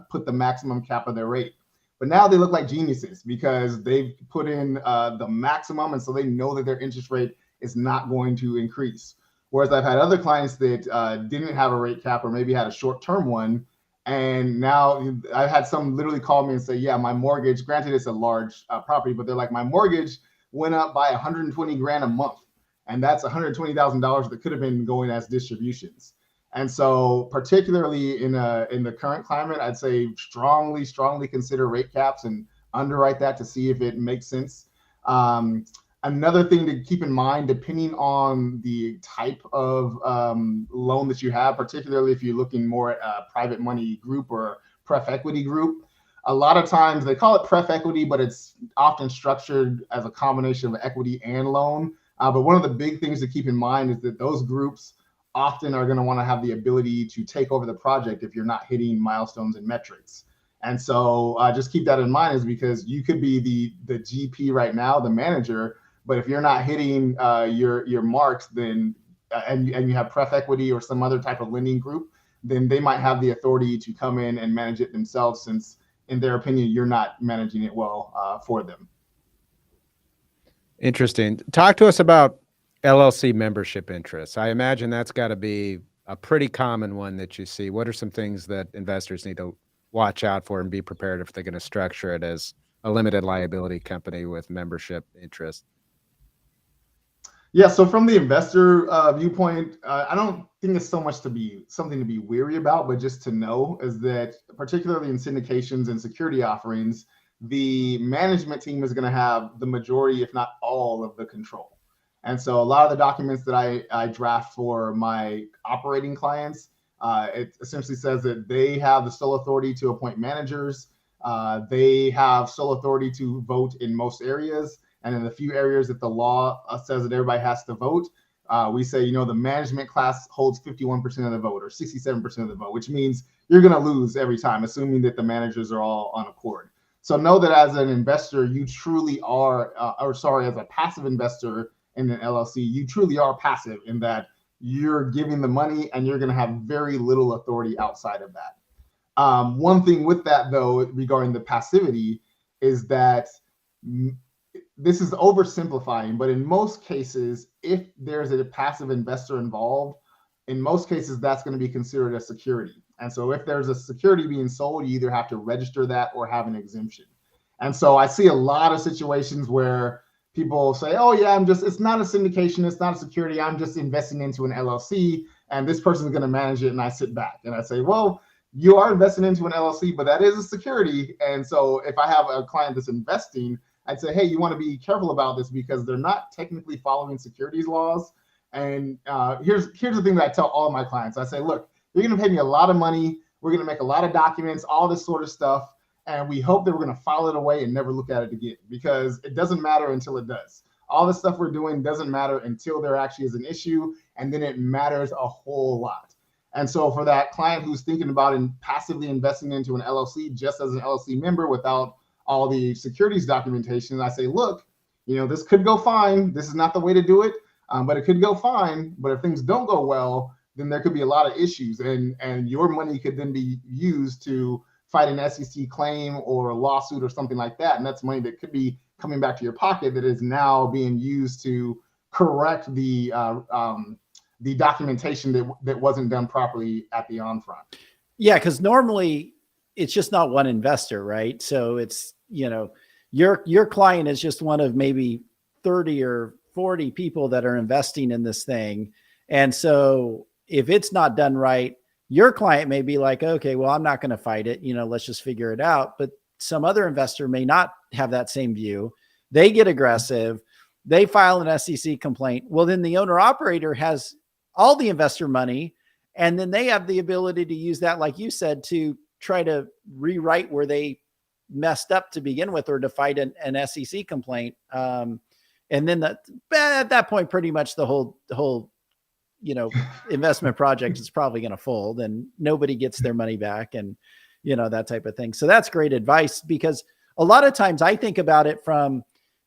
put the maximum cap of their rate. But now they look like geniuses because they've put in the maximum, and so they know that their interest rate is not going to increase. Whereas I've had other clients that didn't have a rate cap or maybe had a short-term one, and now I've had some literally call me and say, yeah, my mortgage, granted it's a large property, but they're like, my mortgage went up by 120 grand a month, and that's $120,000 that could have been going as distributions. And so particularly in the current climate, I'd say strongly consider rate caps and underwrite that to see if it makes sense. Another thing to keep in mind, depending on the type of loan that you have, particularly if you're looking more at a private money group or pref equity group, a lot of times they call it pref equity, but it's often structured as a combination of equity and loan. But one of the big things to keep in mind is that those groups often are going to want to have the ability to take over the project if you're not hitting milestones and metrics. And so just keep that in mind, is because you could be the GP right now, the manager, but if you're not hitting your marks, then and you have pref equity or some other type of lending group, then they might have the authority to come in and manage it themselves, since in their opinion, you're not managing it well for them. Interesting. Talk to us about LLC membership interests. I imagine that's got to be a pretty common one that you see. What are some things that investors need to watch out for and be prepared if they're going to structure it as a limited liability company with membership interest? Yeah, so from the investor viewpoint, I don't think it's so much something to be weary about, but just to know is that particularly in syndications and security offerings, the management team is going to have the majority, if not all, of the control. And so a lot of the documents that I draft for my operating clients, it essentially says that they have the sole authority to appoint managers. They have sole authority to vote in most areas. And in the few areas that the law says that everybody has to vote, we say, the management class holds 51% of the vote or 67% of the vote, which means you're going to lose every time, assuming that the managers are all on accord. So know that as an investor, you truly are, as a passive investor in an LLC, you truly are passive in that you're giving the money and you're going to have very little authority outside of that. One thing with that, though, regarding the passivity is that this is oversimplifying, but in most cases, if there's a passive investor involved, in most cases, that's going to be considered a security. And so if there's a security being sold, you either have to register that or have an exemption. And so I see a lot of situations where people say, oh yeah, it's not a syndication, it's not a security, I'm just investing into an LLC and this person's going to manage it. And I sit back and I say, well, you are investing into an LLC, but that is a security. And so if I have a client that's investing, I'd say, hey, you want to be careful about this because they're not technically following securities laws. And here's the thing that I tell all of my clients. I say, look, you're going to pay me a lot of money. We're going to make a lot of documents, all this sort of stuff. And we hope that we're going to file it away and never look at it again, because it doesn't matter until it does. All the stuff we're doing doesn't matter until there actually is an issue. And then it matters a whole lot. And so for that client who's thinking about passively investing into an LLC just as an LLC member without all the securities documentation, I say, look, this could go fine. This is not the way to do it, but it could go fine. But if things don't go well, then there could be a lot of issues, and your money could then be used to fight an SEC claim or a lawsuit or something like that. And that's money that could be coming back to your pocket that is now being used to correct the documentation that wasn't done properly at the on-front. Yeah, because normally it's just not one investor, right? So it's, your client is just one of maybe 30 or 40 people that are investing in this thing. And so if it's not done right, your client may be like, okay, well, I'm not going to fight it. Let's just figure it out. But some other investor may not have that same view. They get aggressive. They file an SEC complaint. Well, then the owner operator has all the investor money. And then they have the ability to use that, like you said, to try to rewrite where they messed up to begin with, or to fight an SEC complaint. And then at that point, pretty much the whole investment project is probably going to fold and nobody gets their money back and, that type of thing. So that's great advice, because a lot of times I think about it from,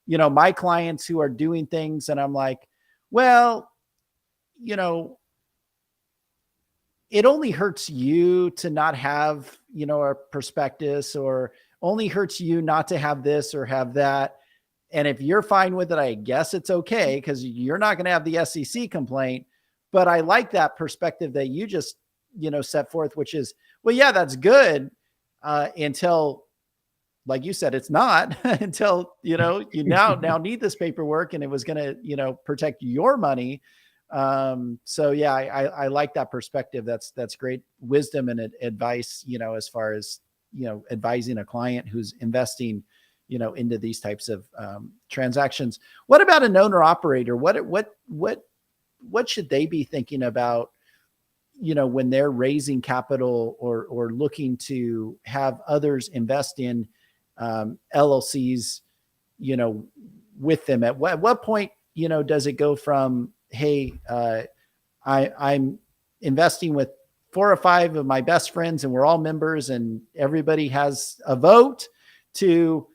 my clients who are doing things and I'm like, well, it only hurts you to not have, a prospectus, or only hurts you not to have this or have that. And if you're fine with it, I guess it's okay, because you're not going to have the SEC complaint. But I like that perspective that you just, set forth, which is, well, yeah, that's good until, like you said, it's not until, you now need this paperwork and it was going to, protect your money. So yeah, I like that perspective. That's great wisdom and advice, as far as, advising a client who's investing, into these types of transactions. What about an owner operator? What should they be thinking about, when they're raising capital or looking to have others invest in LLCs, with them? At what point, does it go from, hey, I'm investing with 4 or 5 of my best friends and we're all members and everybody has a vote, to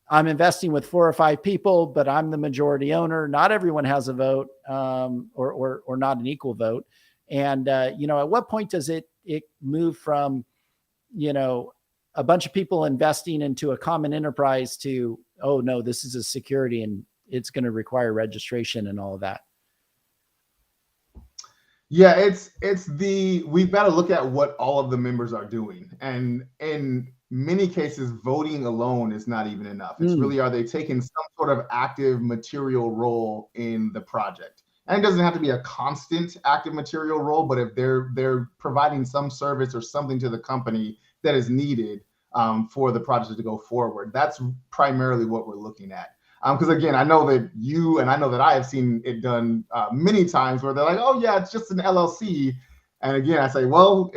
I'm investing with 4 or 5 people, but I'm the majority owner. Not everyone has a vote, or not an equal vote. And, at what point does it move from, a bunch of people investing into a common enterprise to, oh no, this is a security and it's going to require registration and all of that? Yeah, we've got to look at what all of the members are doing. And in many cases, voting alone is not even enough. It's really, are they taking some sort of active material role in the project? And it doesn't have to be a constant active material role, but if they're providing some service or something to the company that is needed for the project to go forward, that's primarily what we're looking at. Because again, I know that you and I know that I have seen it done many times where they're like, oh yeah, it's just an LLC. And again, I say, well,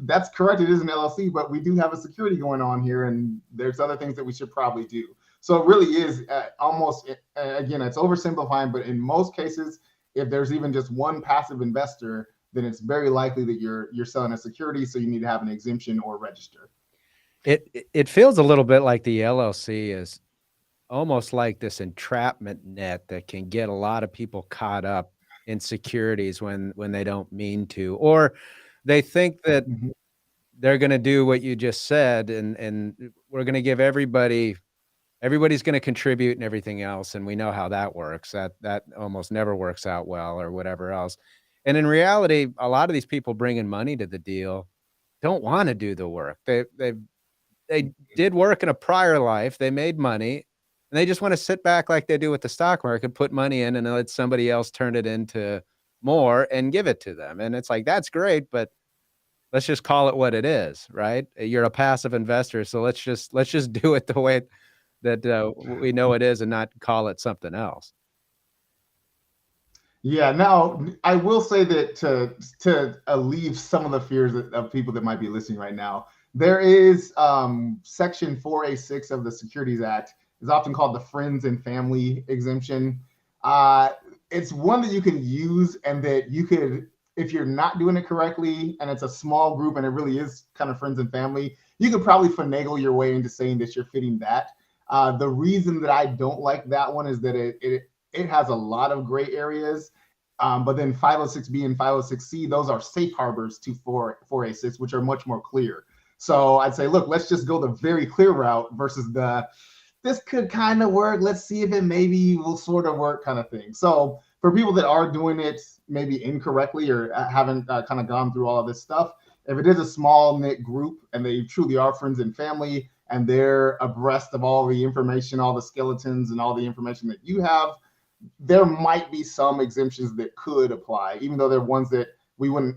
that's correct. It is an LLC, but we do have a security going on here and there's other things that we should probably do. So it really is almost, again, it's oversimplifying, but in most cases, if there's even just one passive investor, then it's very likely that you're selling a security. So you need to have an exemption or register. It feels a little bit like the LLC is almost like this entrapment net that can get a lot of people caught up in securities when they don't mean to, or they think that they're going to do what you just said, and we're going to give everybody's going to contribute and everything else, and we know how that works. That almost never works out well, or whatever else. And in reality, a lot of these people bringing money to the deal don't want to do the work. They did work in a prior life, they made money, and they just want to sit back like they do with the stock market, put money in and let somebody else turn it into more and give it to them. And it's like, that's great, but let's just call it what it is, right? You're a passive investor, so let's just do it the way that we know it is and not call it something else. Yeah. Now, I will say that to alleviate some of the fears of people that might be listening right now, there is Section 4A6 of the Securities Act. Is often called the friends and family exemption. It's one that you can use, and that you could, if you're not doing it correctly, and it's a small group and it really is kind of friends and family, you could probably finagle your way into saying that you're fitting that. The reason that I don't like that one is that it has a lot of gray areas. But then 506B and 506C, those are safe harbors to 4A6, which are much more clear. So I'd say, look, let's just go the very clear route versus this could kind of work. Let's see if it maybe will sort of work kind of thing. So for people that are doing it maybe incorrectly or haven't kind of gone through all of this stuff, if it is a small knit group and they truly are friends and family and they're abreast of all the information, all the skeletons and all the information that you have, there might be some exemptions that could apply, even though they're ones that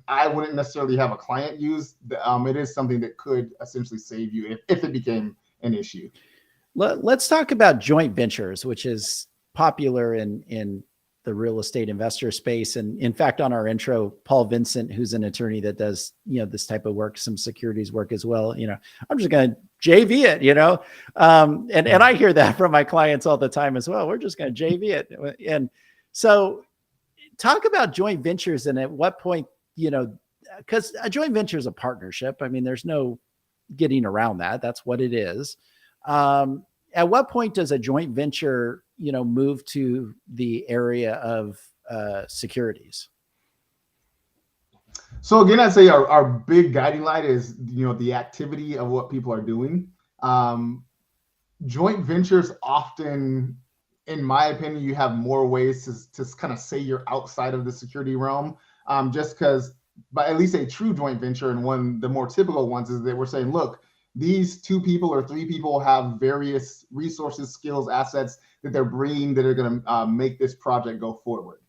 I wouldn't necessarily have a client use. It is something that could essentially save you if it became an issue. Let's talk about joint ventures, which is popular in the real estate investor space. And in fact, on our intro, Paul Vincent, who's an attorney that does, this type of work, some securities work as well, I'm just going to JV it, and I hear that from my clients all the time as well. We're just going to JV it. And so talk about joint ventures, and at what point, because a joint venture is a partnership. I mean, there's no getting around that. That's what it is. At what point does a joint venture, move to the area of securities? So again, I'd say our big guiding light is, the activity of what people are doing. Joint ventures often, in my opinion, you have more ways to kind of say you're outside of the security realm, just because, but at least a true joint venture, and the more typical ones is that we're saying, look, these 2 people or 3 people have various resources, skills, assets that they're bringing that are going to make this project go forward.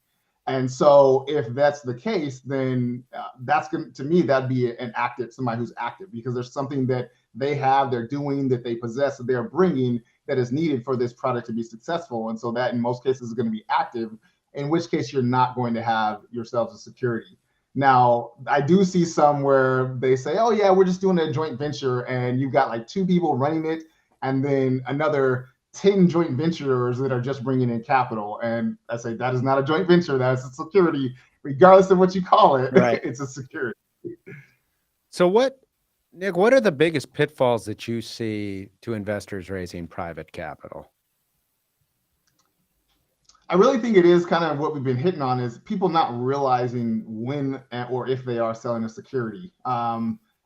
And so if that's the case, then that's going to me, that'd be an active, somebody who's active, because there's something that they have, they're doing, that they possess, that they're bringing, that is needed for this product to be successful. And so that in most cases is going to be active, in which case you're not going to have yourselves a security. Now, I do see some where they say, oh yeah, we're just doing a joint venture, and you've got like 2 people running it, and then another 10 joint ventures that are just bringing in capital. And I say, that is not a joint venture, that's a security, regardless of what you call it. Right. It's a security. So Nick, what are the biggest pitfalls that you see to investors raising private capital? I really think it is kind of what we've been hitting on, is people not realizing when or if they are selling a security.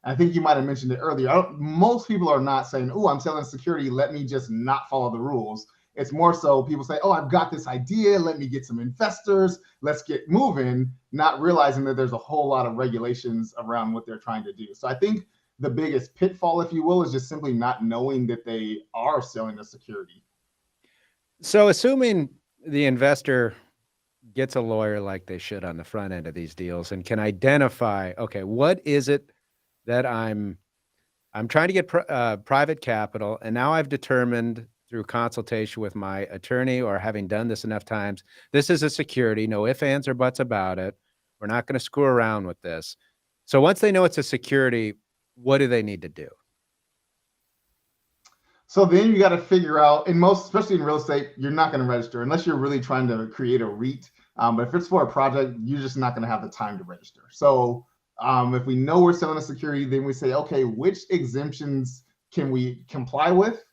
I think you might have mentioned it earlier. Most people are not saying, oh, I'm selling a security, let me just not follow the rules. It's more so people say, oh, I've got this idea, let me get some investors, let's get moving, not realizing that there's a whole lot of regulations around what they're trying to do. So I think the biggest pitfall, if you will, is just simply not knowing that they are selling a security. So assuming the investor gets a lawyer like they should on the front end of these deals and can identify, okay, what is it that I'm trying to get private capital, and now I've determined through consultation with my attorney or having done this enough times, this is a security, no ifs, ands, or buts about it. We're not going to screw around with this. So once they know it's a security, what do they need to do? So then you got to figure out, in most, especially in real estate, you're not going to register unless you're really trying to create a REIT. But if it's for a project, you're just not going to have the time to register. So if we know we're selling a security, then we say, okay, which exemptions can we comply with?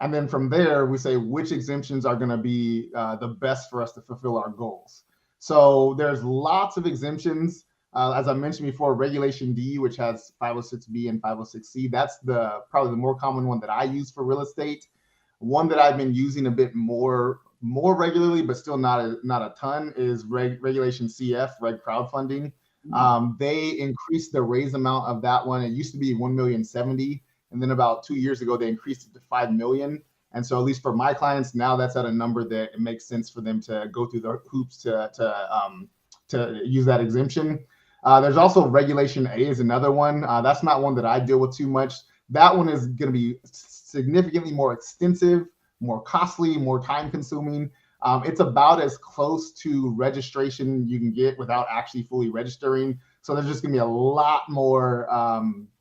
And then from there, we say which exemptions are going to be the best for us to fulfill our goals. So there's lots of exemptions. As I mentioned before, Regulation D, which has 506B and 506C, that's probably the more common one that I use for real estate. One that I've been using a bit more regularly, but still not a ton, is Regulation CF, Reg Crowdfunding. They increased the raise amount of that one. It used to be $1,070,000, and then about 2 years ago they increased it to $5 million. And so at least for my clients now, that's at a number that it makes sense for them to go through the hoops to use that exemption. There's also Regulation A is another one. That's not one that I deal with too much. That one is going to be significantly more extensive, more costly, more time consuming. It's about as close to registration you can get without actually fully registering. So there's just going to be a lot more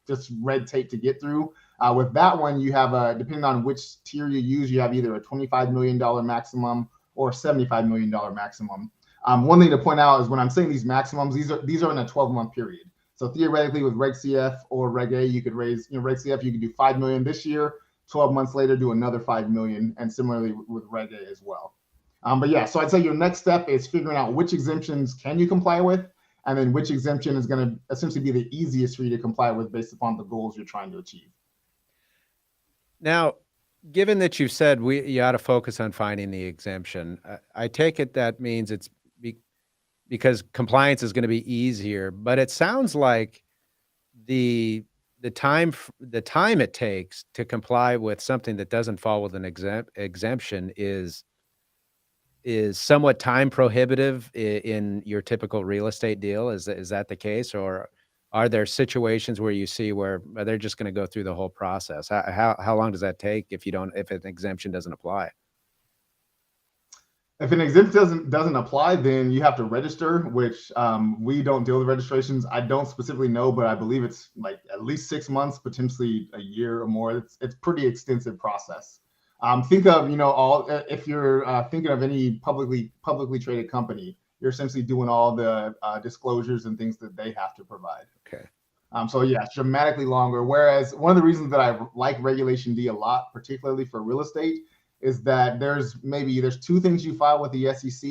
just red tape to get through. With that one, you have depending on which tier you use, you have either a $25 million maximum or a $75 million maximum. One thing to point out is when I'm saying these maximums, these are in a 12-month period. So theoretically, with Reg CF or Reg A, you could raise, Reg CF, you could do 5 million this year, 12 months later, do another 5 million, and similarly with Reg A as well. But yeah, so I'd say your next step is figuring out which exemptions can you comply with, and then which exemption is going to essentially be the easiest for you to comply with based upon the goals you're trying to achieve. Now, given that you've said you ought to focus on finding the exemption, I take it that means it's because compliance is going to be easier, but it sounds like the time it takes to comply with something that doesn't fall with an exemption is somewhat time prohibitive in your typical real estate deal. Is that the case, or are there situations where you see where they're just going to go through the whole process? How long does that take if an exemption doesn't apply? If an exemption doesn't apply, then you have to register, which we don't deal with registrations. I don't specifically know, but I believe it's like at least 6 months, potentially a year or more. It's pretty extensive process. Think of, if you're thinking of any publicly traded company, you're essentially doing all the disclosures and things that they have to provide. Okay. So yeah, it's dramatically longer. Whereas one of the reasons that I like Regulation D a lot, particularly for real estate, is that there's 2 things you file with the SEC,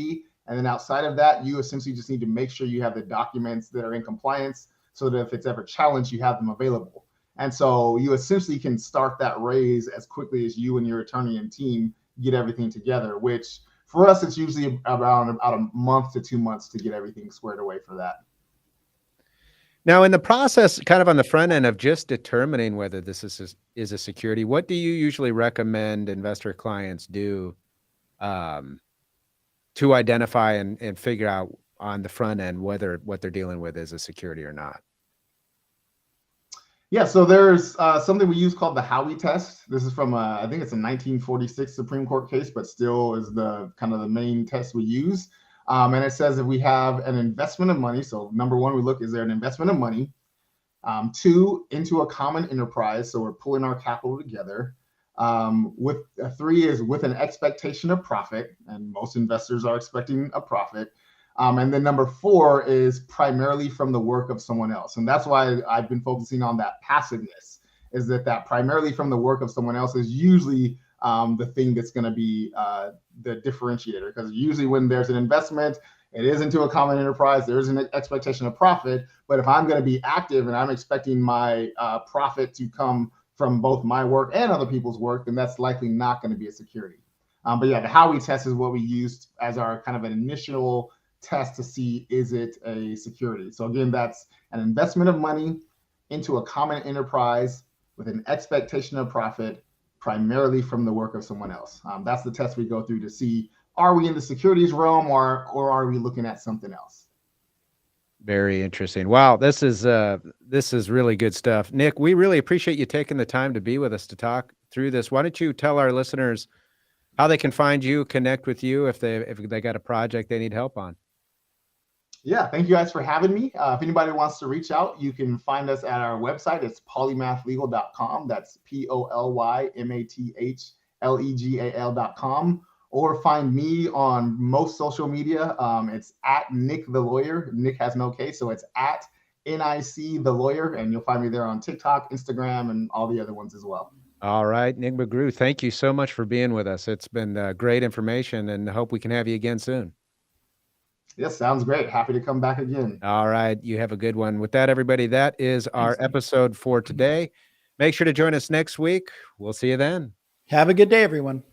and then outside of that, you essentially just need to make sure you have the documents that are in compliance, so that if it's ever challenged, you have them available. And so you essentially can start that raise as quickly as you and your attorney and team get everything together, which for us, it's usually around about a month to 2 months to get everything squared away for that. Now, in the process, kind of on the front end of just determining whether this is a security, what do you usually recommend investor clients do to identify and figure out, on the front end, whether what they're dealing with is a security or not? Yeah, so there's something we use called the Howey test. This is from I think it's a 1946 Supreme Court case, but still is the kind of the main test we use. And it says if we have an investment of money, so number one, we look, is there an investment of money? Two, into a common enterprise, so we're pulling our capital together. With three is with an expectation of profit, and most investors are expecting a profit. And then number four is primarily from the work of someone else. And that's why I've been focusing on that passiveness, is that primarily from the work of someone else is usually the thing that's going to be the differentiator. Because usually when there's an investment, it is into a common enterprise, there is an expectation of profit. But if I'm going to be active and I'm expecting my profit to come from both my work and other people's work, then that's likely not going to be a security. But yeah, the Howey test is what we used as our kind of an initial test to see, is it a security? So again, that's an investment of money into a common enterprise with an expectation of profit, primarily from the work of someone else. That's the test we go through to see, are we in the securities realm or are we looking at something else? Very interesting. Wow, this is really good stuff. Nic, we really appreciate you taking the time to be with us to talk through this. Why don't you tell our listeners how they can find you, connect with you if they got a project they need help on? Yeah, thank you guys for having me. If anybody wants to reach out, you can find us at our website. It's polymathlegal.com. That's POLYMATHLEGAL.com. Or find me on most social media. It's at Nic the Lawyer. Nic has no K, so it's at NIC the Lawyer, and you'll find me there on TikTok, Instagram, and all the other ones as well. All right, Nic McGrue, thank you so much for being with us. It's been great information, and I hope we can have you again soon. Yes, sounds great. Happy to come back again. All right, you have a good one. With that, everybody, that is our episode for today. Make sure to join us next week. We'll see you then. Have a good day, everyone.